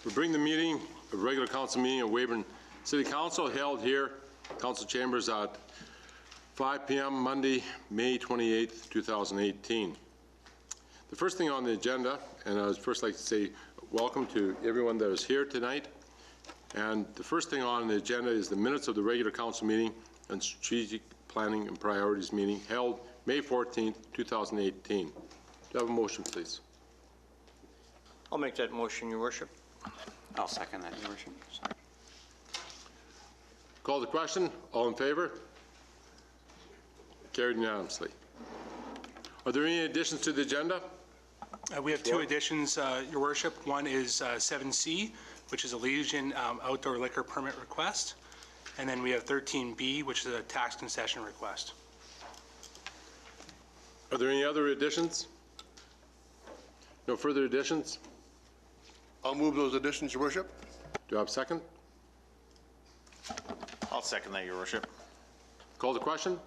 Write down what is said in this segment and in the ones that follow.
We bring the meeting, a regular council meeting of Weyburn City Council held here, council chambers at 5 p.m. Monday, May 28th, 2018. The first thing on the agenda, and I would first like to say welcome to everyone that is here tonight. And the first thing on the agenda is the minutes of the regular council meeting and strategic planning and priorities meeting held May 14th, 2018. Do you have a motion, please? I'll make that motion, Your Worship. I'll second that, Your Worship. Sorry. Call the question. All in favor? Carried unanimously. Are there any additions to the agenda? We have two additions, Your Worship. One is 7C, which is a Legion outdoor liquor permit request. And then we have 13B, which is a tax concession request. Are there any other additions? No further additions? I'll move those additions, Your Worship. Do I have a second? I'll second that, Your Worship. Call the question.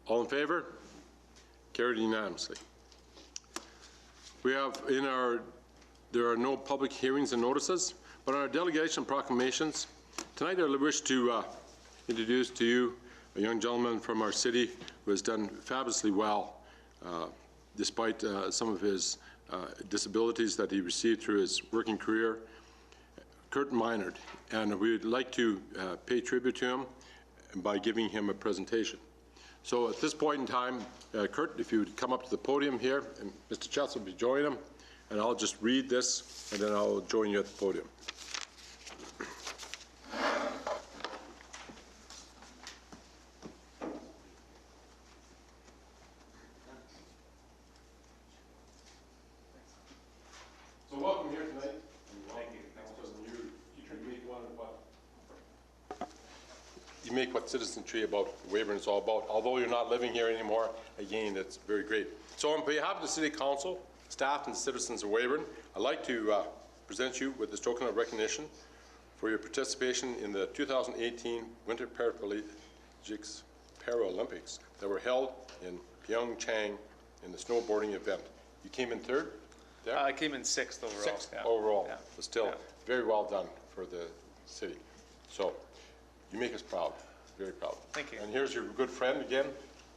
All in favor? Carried unanimously. We have there are no public hearings and notices, but on our delegation proclamations, tonight I wish to introduce to you a young gentleman from our city who has done fabulously well despite some of his disabilities that he received through his working career, Kurt Meinert, and we would like to pay tribute to him by giving him a presentation. So at this point in time, Kurt, if you would come up to the podium here, and Mr. Chetz will be joining him, and I'll just read this, and then I'll join you at the podium. So welcome here tonight. Thank you. You make what Citizen-Tree about Weyburn is all about. Although you're not living here anymore, again, that's very great. So on behalf of the City Council, staff, and the citizens of Weyburn, I'd like to present you with this token of recognition for your participation in the 2018 Winter Paralympics that were held in Pyeongchang in the snowboarding event. You came in third there? I came in sixth overall. Sixth yeah. overall, Yeah. but still very well done for the city. So you make us proud, very proud. Thank you. And here's your good friend again,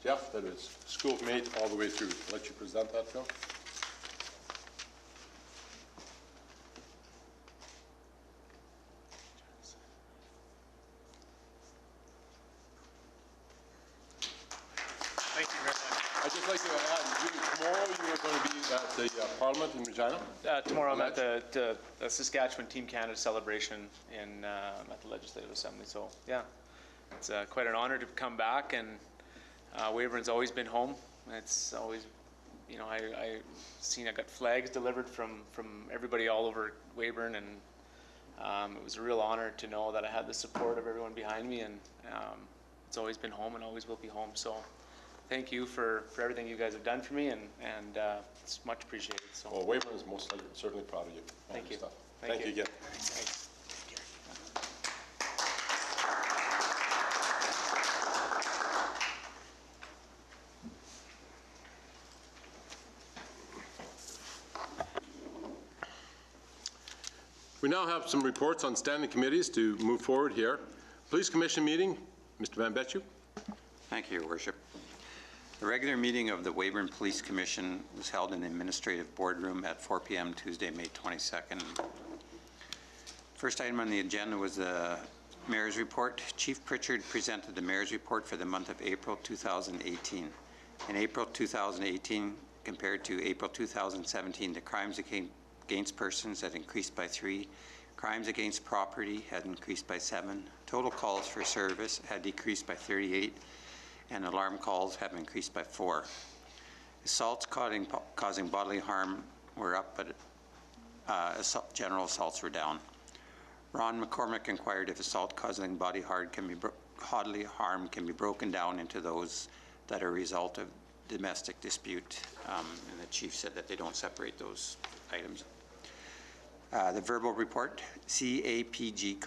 Jeff, that is schoolmate all the way through. I'll let you present that, Phil. Thank you very much. I'd just like to add, tomorrow you are going to be at the Parliament in Regina? Tomorrow I'm at the Saskatchewan Team Canada celebration at the Legislative Assembly. So yeah, it's quite an honor to come back, and Weyburn's always been home. It's always, you know, I got flags delivered from everybody all over Weyburn, and it was a real honor to know that I had the support of everyone behind me, and it's always been home and always will be home. So thank you for everything you guys have done for me, and it's much appreciated. So. Well, Weyburn is most certainly proud of you. Thank you. Thank you again. Thanks. We now have some reports on standing committees to move forward here. Police Commission meeting, Mr. Van Betju. Thank you, Your Worship. The regular meeting of the Weyburn Police Commission was held in the Administrative Boardroom at 4 p.m. Tuesday, May 22nd. First item on the agenda was the Mayor's Report. Chief Pritchard presented the Mayor's Report for the month of April 2018. In April 2018, compared to April 2017, the crimes against persons had increased by 3, crimes against property had increased by 7, total calls for service had decreased by 38, and alarm calls have increased by 4. Assaults causing bodily harm were up, but general assaults were down. Ron McCormick inquired if assault causing bodily harm can be broken down into those that are a result of domestic dispute, and the chief said that they don't separate those items. The verbal report, CAPG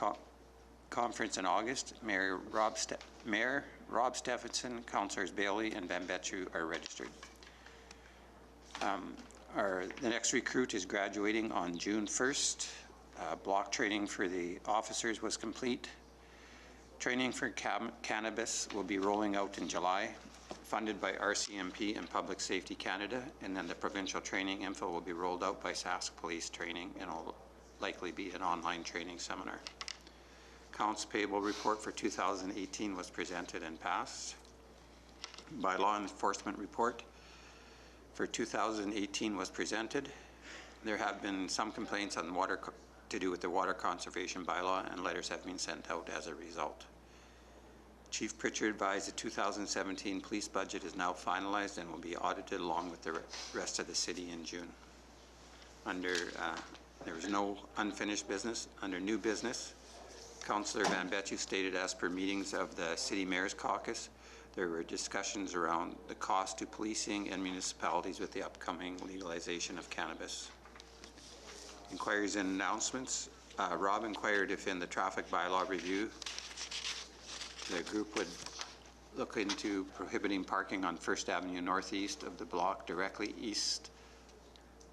conference in August, Mayor Rob Stephenson, Councillors Bailey and Van Betju are registered. The next recruit is graduating on June 1st. Block training for the officers was complete. Training for cannabis will be rolling out in July, funded by RCMP and Public Safety Canada, and then the provincial training info will be rolled out by Sask Police Training, and will likely be an online training seminar. Accounts payable report for 2018 was presented and passed. By law enforcement report for 2018 was presented. There have been some complaints on water to do with the water conservation bylaw, and letters have been sent out as a result. Chief Pritchard advised the 2017 police budget is now finalized and will be audited along with the rest of the city in June. There was no unfinished business. Under new business, Councillor Van Betju stated as per meetings of the City Mayor's Caucus, there were discussions around the cost to policing and municipalities with the upcoming legalization of cannabis. Inquiries and announcements. Rob inquired if in the traffic bylaw review, the group would look into prohibiting parking on First Avenue northeast of the block directly east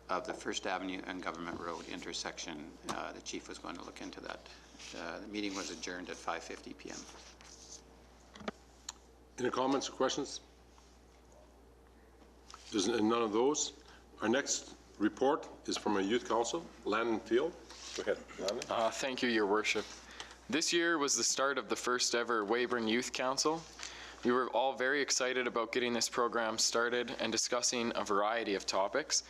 of the First Avenue and Government Road intersection. The chief was going to look into that. The meeting was adjourned at 5:50 p.m. Any comments or questions? There's none of those. Our next report is from a youth council, Landon Field. Go ahead, Landon. Thank you, Your Worship. This year was the start of the first ever Weyburn Youth Council. We were all very excited about getting this program started and discussing a variety of topics.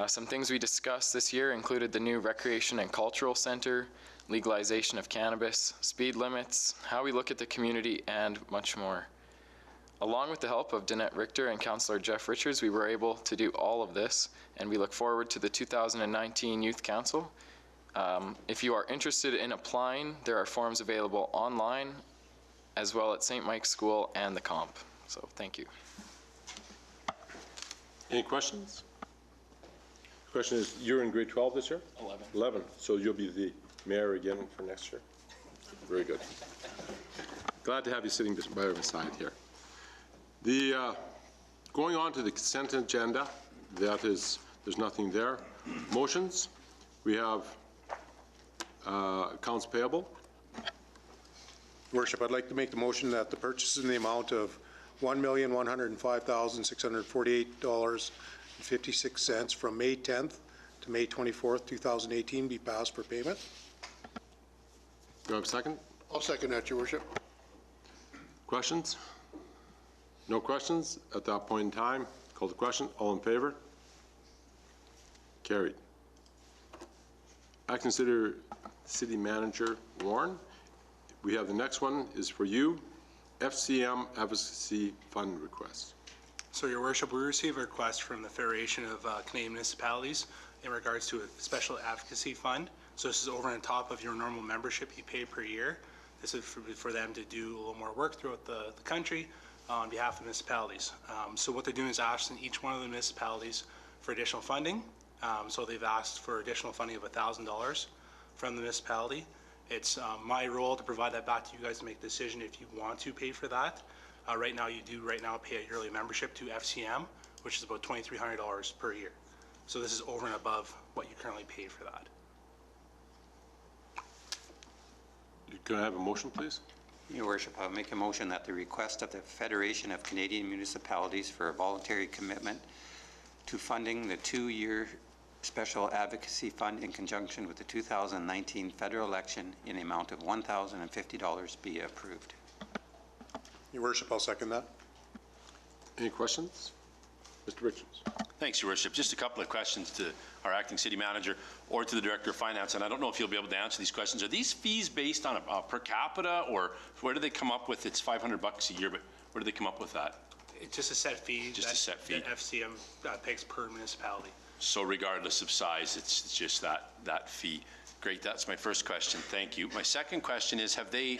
Some things we discussed this year included the new Recreation and Cultural Center, legalization of cannabis, speed limits, how we look at the community, and much more. Along with the help of Danette Richter and Councillor Jeff Richards, we were able to do all of this, and we look forward to the 2019 Youth Council. If you are interested in applying, there are forms available online, as well at St. Mike's School and the Comp. So, thank you. Any questions? Question is, you're in grade 12 this year? 11. 11, so you'll be the mayor again for next year? Very good. Glad to have you sitting by our side here. Going on to the consent agenda, that is, there's nothing there. Motions, we have accounts payable. Worship, I'd like to make the motion that the purchase in the amount of $1,105,648.56 from May 10th to May 24th, 2018 be passed for payment. Do I have a second? I'll second that, Your Worship. Questions? No questions? At that point in time, call the question. All in favor? Carried. I consider City Manager Warren. We have the next one is for you, FCM Advocacy Fund request. So, Your Worship, we received a request from the Federation of Canadian Municipalities in regards to a special advocacy fund. So this is over on top of your normal membership you pay per year. This is for them to do a little more work throughout the country on behalf of municipalities. So what they're doing is asking each one of the municipalities for additional funding. So they've asked for additional funding of $1,000 from the municipality. It's my role to provide that back to you guys to make the decision if you want to pay for that. Right now, you do pay a yearly membership to FCM, which is about $2,300 per year. So this is over and above what you currently pay for that. Can I have a motion, please? Your Worship, I'll make a motion that the request of the Federation of Canadian Municipalities for a voluntary commitment to funding the 2-year Special Advocacy Fund in conjunction with the 2019 federal election in the amount of $1,050 be approved. Your Worship, I'll second that. Any questions? Mr. Richards. Thanks, Your Worship. Just a couple of questions to our acting city manager or to the Director of Finance, and I don't know if you'll be able to answer these questions. Are these fees based on a per capita, or where do they come up with? It's $500 a year, but where do they come up with that? It's just a set fee. Just a set fee. That FCM pays per municipality. So regardless of size, it's just that fee. Great, that's my first question. Thank you. My second question is, have they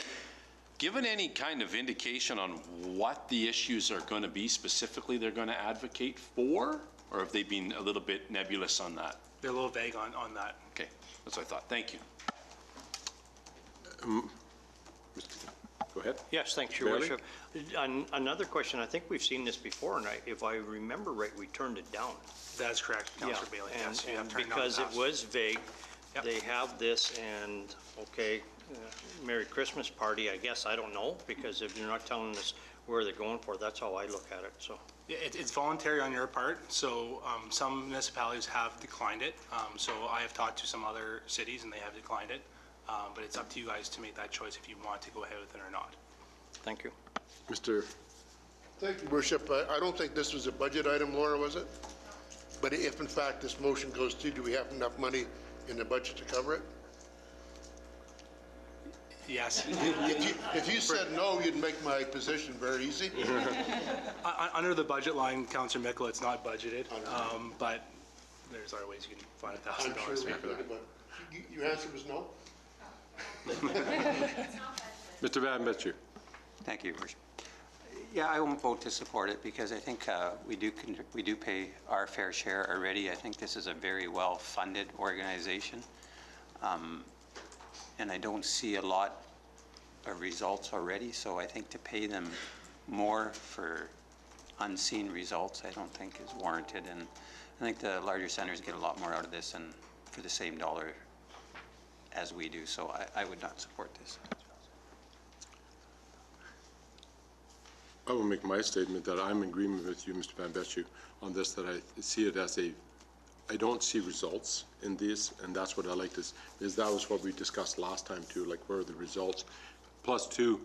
given any kind of indication on what the issues are going to be specifically they're going to advocate for, or have they been a little bit nebulous on that? They're a little vague on that. Okay, that's what I thought. Thank you. Go ahead. Yes, thanks, Your Barely? Worship. Another question, I think we've seen this before, and if I remember right, we turned it down. That's correct, Councillor Bailey. Yes, you have And turned down because the it past. was vague, Yep. they have this and, okay, Merry Christmas party, I guess, I don't know, because if you're not telling us where they're going for, that's how I look at it, so. Yeah, it's voluntary on your part, so some municipalities have declined it. So I have talked to some other cities and they have declined it. But it's up to you guys to make that choice if you want to go ahead with it or not. Thank you. Mr. Thank you, Worship. I don't think this was a budget item, Laura, was it? But if in fact this motion goes through, do we have enough money in the budget to cover it? Yes. If you said no, you'd make my position very easy. Under the budget line, Councillor Mickle, it's not budgeted, but there's other ways you can find I'm $1,000 sure we for that. could, but your answer was no? Mr. Van Betcher. Thank you, Your Worship. Yeah, I won't vote to support it because I think we do pay our fair share already. I think this is a very well-funded organization. And I don't see a lot of results already, so I think to pay them more for unseen results, I don't think is warranted. And I think the larger centers get a lot more out of this and for the same dollar as we do, so I would not support this. I will make my statement that I'm in agreement with you, Mr. Van Betcher, on this, that I see it as I don't see results in this, and that's what I like this, because that was what we discussed last time too, like where are the results? Plus two,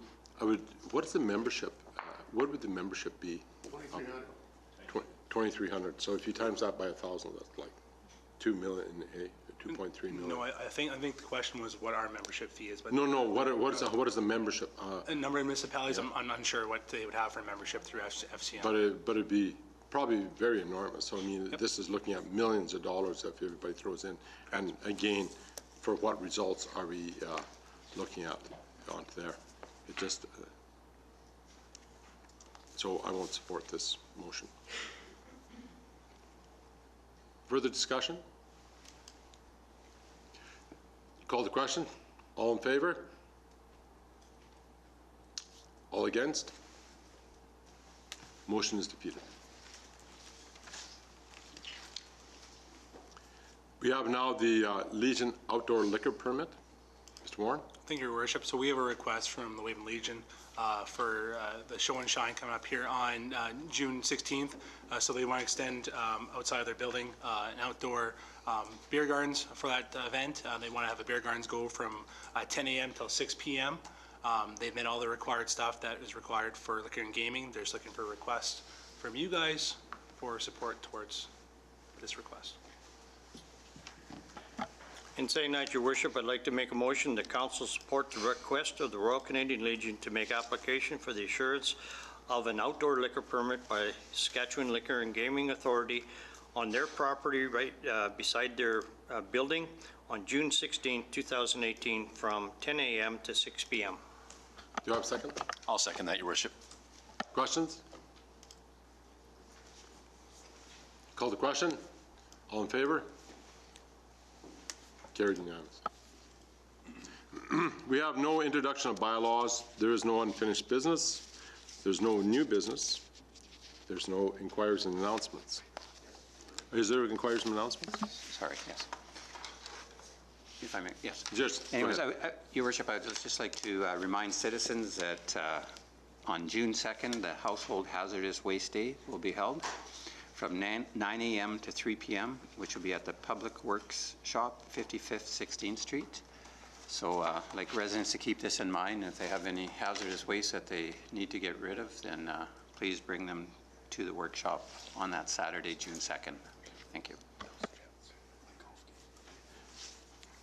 what is the membership? What would the membership be? 2,300. 2,300. So if you times that by 1,000, that's like 2 million, 2.3 million. No, I think the question was what our membership fee is, but No, what is the membership? a number of municipalities, I'm unsure what they would have for membership through FCM. But it'd be probably very enormous. So I mean, this is looking at millions of dollars if everybody throws in. And again, for what results are we looking at on there? It just, so I won't support this motion. Further discussion? Call the question. All in favor? All against? Motion is defeated. We have now the Legion outdoor liquor permit. Mr. Warren? Thank you, Your Worship. So we have a request from the Weyburn Legion for the show and shine coming up here on June 16th. So they want to extend outside of their building an outdoor beer gardens for that event. They want to have the beer gardens go from 10 a.m. till 6 p.m. They've met all the required stuff that is required for liquor and gaming. They're just looking for a request from you guys for support towards this request. In saying that, Your Worship, I'd like to make a motion that council support the request of the Royal Canadian Legion to make application for the assurance of an outdoor liquor permit by Saskatchewan Liquor and Gaming Authority on their property right beside their building on June 16, 2018, from 10 a.m. to 6 p.m. Do you have a second? I'll second that, Your Worship. Questions? Call the question. All in favor? Carried unanimous. We have no introduction of bylaws. There is no unfinished business. There's no new business. There's no inquiries and announcements. Is there inquiries and announcements? Sorry, yes. If I may, yes. Just, go Anyways, ahead. Your Worship, I'd just like to remind citizens that on June 2nd, the Household Hazardous Waste Day will be held from 9 a.m. to 3 p.m., which will be at the Public Works Shop, 55th, 16th Street. So I'd like residents to keep this in mind. If they have any hazardous waste that they need to get rid of, then please bring them to the workshop on that Saturday, June 2nd. Thank you.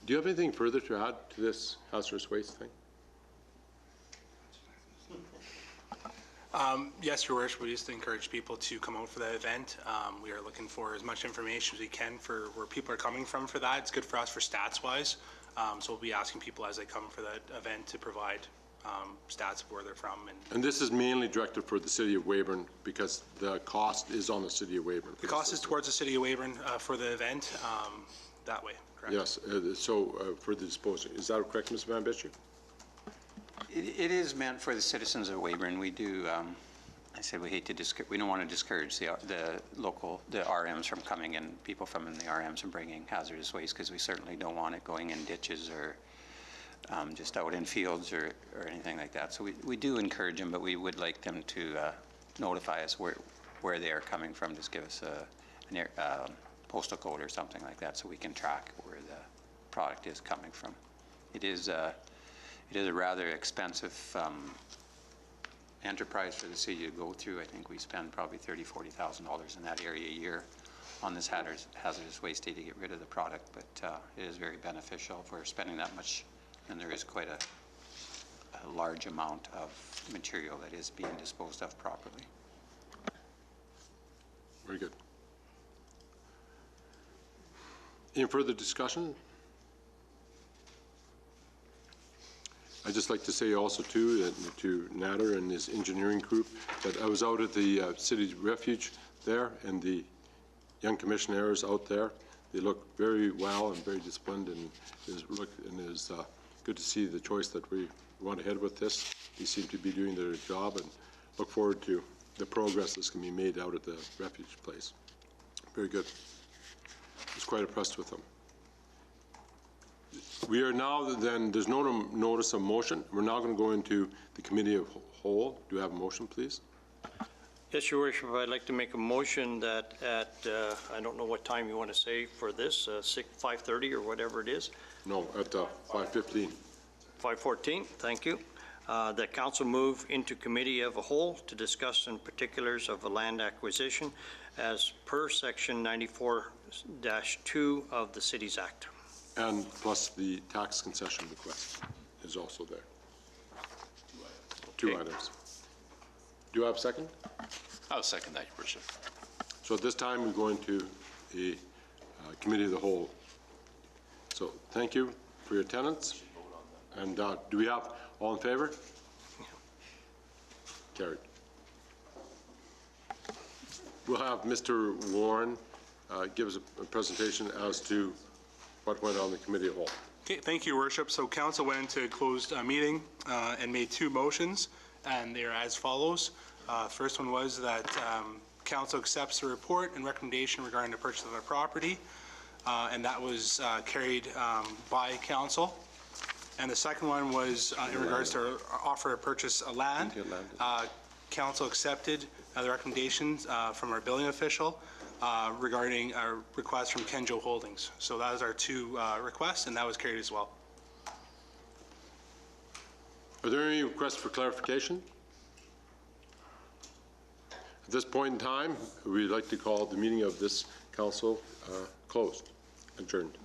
Do you have anything further to add to this hazardous waste thing? Yes, Your Worship, we just encourage people to come out for the event. We are looking for as much information as we can for where people are coming from for that. It's good for us for stats-wise. So we'll be asking people as they come for that event to provide stats of where they're from. And this is mainly directed for the city of Weyburn because the cost is on the city of Weyburn. The cost is towards the city of Weyburn for the event that way, correct? Yes, for the disposal. Is that correct, Mr. Van Betcher? It is meant for the citizens of Weyburn. We do I said we hate to we don't want to discourage the RMs from coming in, people from the RMs and bringing hazardous waste, because we certainly don't want it going in ditches or just out in fields or anything like that. So we do encourage them, but we would like them to notify us where they are coming from. Just give us a postal code or something like that so we can track where the product is coming from. It is a rather expensive enterprise for the city to go through. I think we spend probably $30,000-$40,000 in that area a year on this hazardous waste day to get rid of the product, but it is very beneficial if we're spending that much, and there is quite a large amount of material that is being disposed of properly. Very good. Any further discussion? I'd just like to say also too, to Nader and his engineering group, that I was out at the City Refuge there, and the young commissioners out there, they look very well and very disciplined, and it is good to see the choice that we went ahead with this. They seem to be doing their job, and look forward to the progress that's going to be made out at the refuge place. Very good. I was quite impressed with them. We are now, then, there's no notice of motion. We're now going to go into the committee of whole. Do you have a motion, please? Yes, Your Worship, I'd like to make a motion that at, I don't know what time you want to say for this, 5:30 or whatever it is. No, at 5:15. 5:14, thank you. That council move into committee of a whole to discuss in particulars of a land acquisition as per section 94-2 of the Cities Act. And plus the tax concession request is also there. Two items. Do you have a second? I'll second that, Your Worship. So at this time, we go into a committee of the whole. So thank you for your attendance. And do we have all in favor? Carried. We'll have Mr. Warren give us a presentation as to what went on the committee of whole. Okay, thank you, Your Worship. So council went into a closed meeting and made two motions, and they are as follows. First one was that council accepts the report and recommendation regarding the purchase of the property, and that was carried by council. And the second one was in regards to offer to purchase a land. Council accepted the recommendations from our billing official regarding our request from Kenjo Holdings. So that was our two requests, and that was carried as well. Are there any requests for clarification? At this point in time, we'd like to call the meeting of this council closed, adjourned.